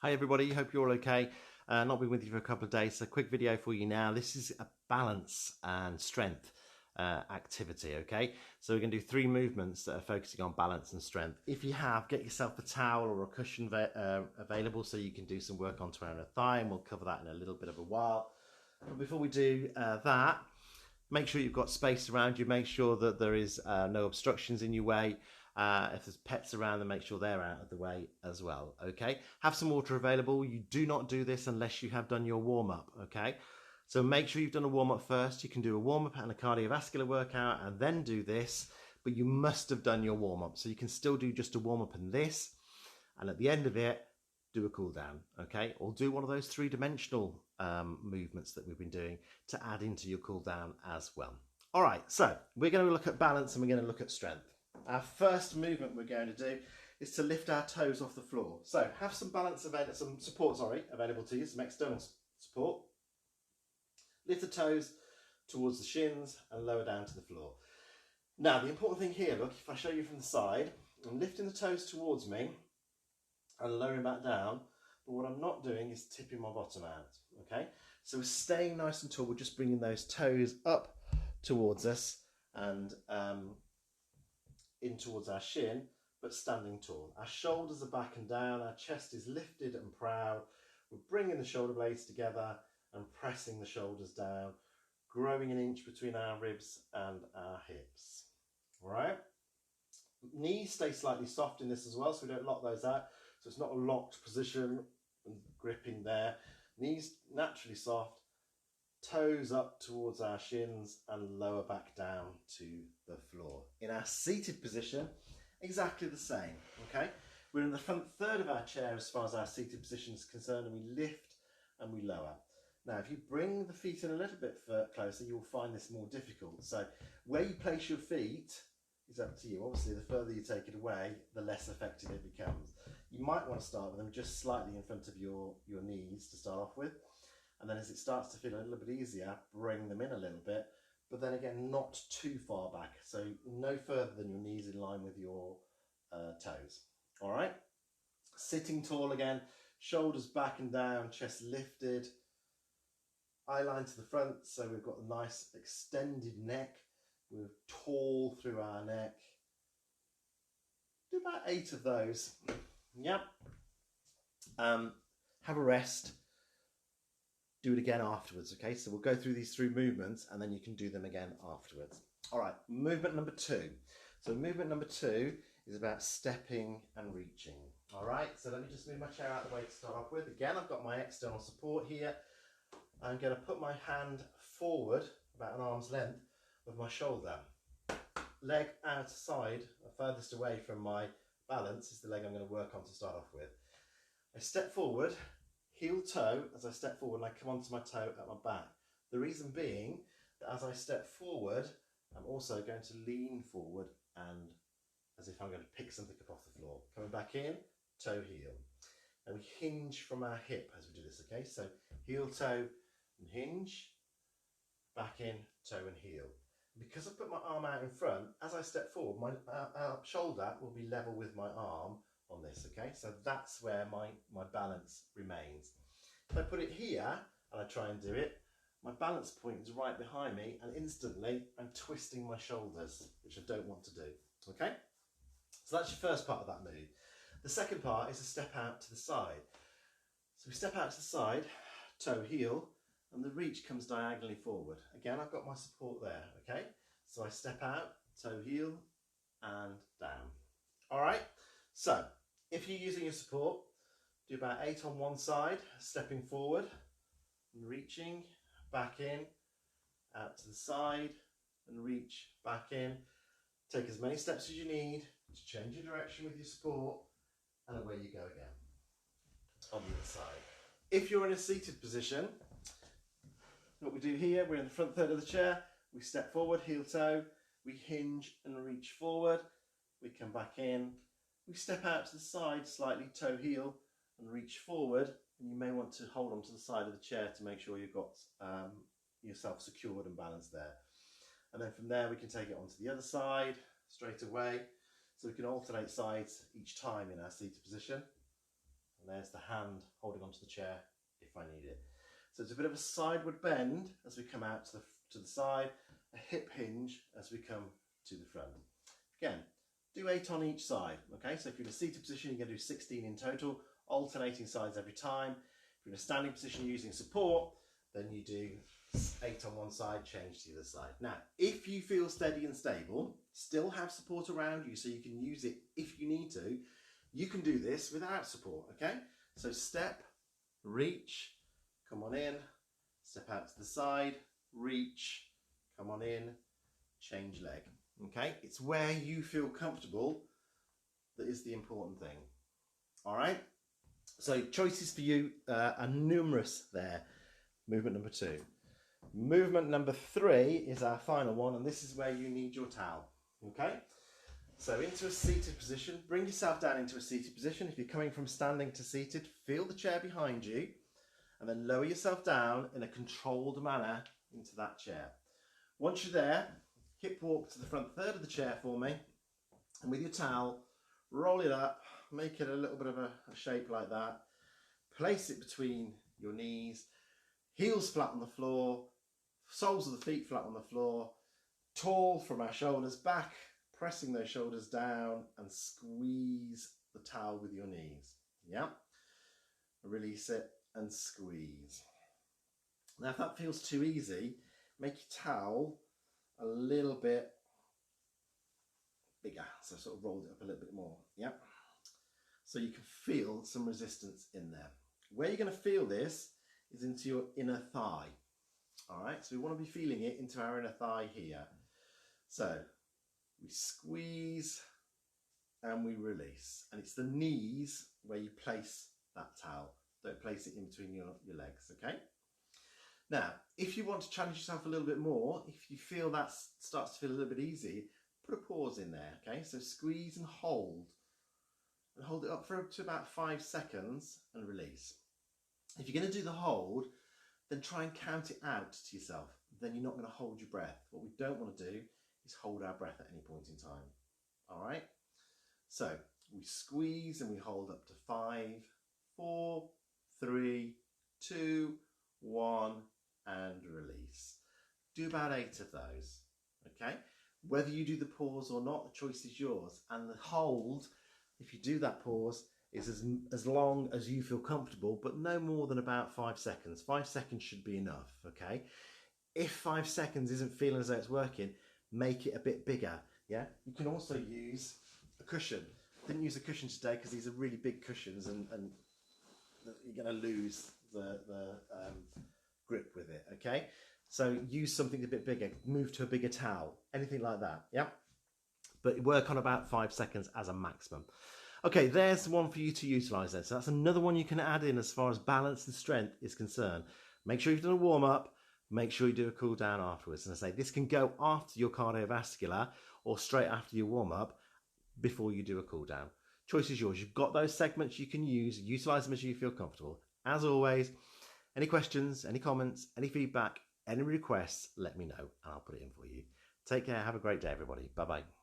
Hi everybody, hope you're all okay. Not been with you for a couple of days, so quick video for you now. This is a balance and strength activity, okay? So we're going to do 3 movements that are focusing on balance and strength. If you have, get yourself a towel or a cushion available so you can do some work onto around a thigh, and we'll cover that in a little bit of a while. But before we do that, make sure you've got space around you. Make sure that there is no obstructions in your way. If there's pets around, then make sure they're out of the way as well, okay? Have some water available. You do not do this unless you have done your warm-up, okay? So make sure you've done a warm-up first. You can do a warm-up and a cardiovascular workout and then do this, but you must have done your warm-up. So you can still do just a warm-up and this, and at the end of it, do a cool down, okay? Or do one of those 3-dimensional movements that we've been doing to add into your cool down as well. All right, so we're going to look at balance and we're going to look at strength. Our first movement we're going to do is to lift our toes off the floor. So have some support available to you, some external support. Lift the toes towards the shins and lower down to the floor. Now the important thing here, look, if I show you from the side, I'm lifting the toes towards me and lowering back down, but what I'm not doing is tipping my bottom out, okay? So we're staying nice and tall, we're just bringing those toes up towards us and in towards our shin, but standing tall. Our shoulders are back and down, our chest is lifted and proud. We're bringing the shoulder blades together and pressing the shoulders down, growing an inch between our ribs and our hips. All right? Knees stay slightly soft in this as well, so we don't lock those out. So it's not a locked position and gripping there. Knees naturally soft, toes up towards our shins and lower back down to the floor. In our seated position, exactly the same, okay? We're in the front third of our chair as far as our seated position is concerned, and we lift and we lower. Now, if you bring the feet in a little bit closer, you'll find this more difficult. So where you place your feet is up to you. Obviously, the further you take it away, the less effective it becomes. You might want to start with them just slightly in front of your knees to start off with. And then as it starts to feel a little bit easier, bring them in a little bit, but then again, not too far back. So no further than your knees in line with your toes. All right. Sitting tall again, shoulders back and down, chest lifted, eye line to the front. So we've got a nice extended neck. We're tall through our neck. Do about 8 of those. Yep. Have a rest. Do it again afterwards, okay? So we'll go through these 3 movements and then you can do them again afterwards. All right, movement number 2. So movement number 2 is about stepping and reaching. All right, so let me just move my chair out of the way to start off with. Again, I've got my external support here. I'm going to put my hand forward about an arm's length of my shoulder. Leg out side, furthest away from my balance is the leg I'm going to work on to start off with. I step forward, heel toe as I step forward, and I come onto my toe at my back. The reason being that as I step forward, I'm also going to lean forward and as if I'm going to pick something up off the floor. Coming back in, toe, heel. And we hinge from our hip as we do this, okay? So heel, toe, and hinge, back in, toe and heel. Because I put my arm out in front, as I step forward, my shoulder will be level with my arm on this, okay? So that's where my balance remains. If I put it here and I try and do it, my balance point is right behind me and instantly I'm twisting my shoulders, which I don't want to do, okay? So that's your first part of that move. The second part is to step out to the side. So we step out to the side, toe, heel, and the reach comes diagonally forward. Again, I've got my support there, okay? So I step out, toe, heel, and down. All right? So, if you're using your support, do about 8 on one side, stepping forward, and reaching, back in, out to the side, and reach, back in. Take as many steps as you need to change your direction with your support, and away you go again, on the other side. If you're in a seated position, what we do here, we're in the front third of the chair, we step forward, heel toe, we hinge and reach forward, we come back in, we step out to the side slightly, toe, heel, and reach forward, and you may want to hold on to the side of the chair to make sure you've got yourself secured and balanced there. And then from there we can take it onto the other side straight away, so we can alternate sides each time in our seated position. and there's the hand holding onto the chair if I need it. So it's a bit of a sideward bend as we come out to the side, a hip hinge as we come to the front. Again, do 8 on each side, okay? So if you're in a seated position, you're going to do 16 in total, alternating sides every time. If you're in a standing position using support, then you do 8 on one side, change to the other side. Now, if you feel steady and stable, still have support around you so you can use it if you need to, you can do this without support, okay? So step, reach, come on in, step out to the side, reach, come on in, change leg. Okay, it's where you feel comfortable that is the important thing. All right, so choices for you are numerous there. Movement number 2. Movement number 3 is our final one, and this is where you need your towel. Okay, so into a seated position, bring yourself down into a seated position. If you're coming from standing to seated, feel the chair behind you, and then lower yourself down in a controlled manner into that chair. Once you're there, hip walk to the front third of the chair for me, and with your towel, roll it up, make it a little bit of a shape like that, place it between your knees, heels flat on the floor, soles of the feet flat on the floor, tall from our shoulders back, pressing those shoulders down, and squeeze the towel with your knees. Yeah, release it and squeeze. Now if that feels too easy, make your towel a little bit bigger, so sort of roll it up a little bit more, yeah, so you can feel some resistance in there. Where you're going to feel this is into your inner thigh. All right, so we want to be feeling it into our inner thigh here. So we squeeze and we release, and it's the knees where you place that towel. Don't place it in between your legs, okay? Now, if you want to challenge yourself a little bit more, if you feel that starts to feel a little bit easy, put a pause in there, okay? So squeeze and hold it up for to about 5 seconds and release. If you're going to do the hold, then try and count it out to yourself. Then you're not going to hold your breath. What we don't want to do is hold our breath at any point in time. All right? So we squeeze and we hold up to 5, 4, 3, 2, 1, and release. Do about 8 of those, okay? Whether you do the pause or not, the choice is yours. And the hold, if you do that pause, is as long as you feel comfortable, but no more than about 5 seconds. 5 seconds should be enough, okay? If 5 seconds isn't feeling as though it's working, make it a bit bigger, yeah? You can also use a cushion. Didn't use a cushion today because these are really big cushions and you're going to lose the grip with it, okay? So use something a bit bigger, move to a bigger towel, anything like that, yeah? But work on about 5 seconds as a maximum. Okay, there's one for you to utilise then. So that's another one you can add in as far as balance and strength is concerned. Make sure you've done a warm-up, make sure you do a cool down afterwards. And I say this can go after your cardiovascular or straight after your warm-up before you do a cool down. Choice is yours. You've got those segments you can use, utilise them as you feel comfortable. As always, any questions, any comments, any feedback, any requests, let me know and I'll put it in for you. Take care. Have a great day, everybody. Bye-bye.